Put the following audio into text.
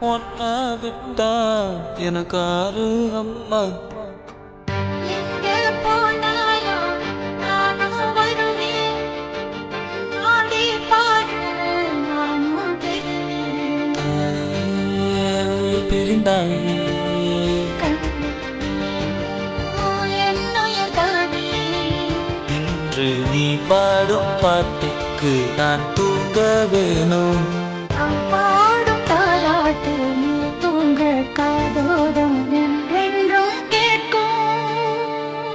ஒன்ன விட்டா எனக்காரு அம்மா. எங்கே போனாலும் நானும் வருவேன். நாடி பாரு நானும் பெறுவேன். பிரிந்தாயே என்னுயிர் தானே. இன்று நீ பாடும் பாட்டுக்கு நான் தூங்க வேணும்.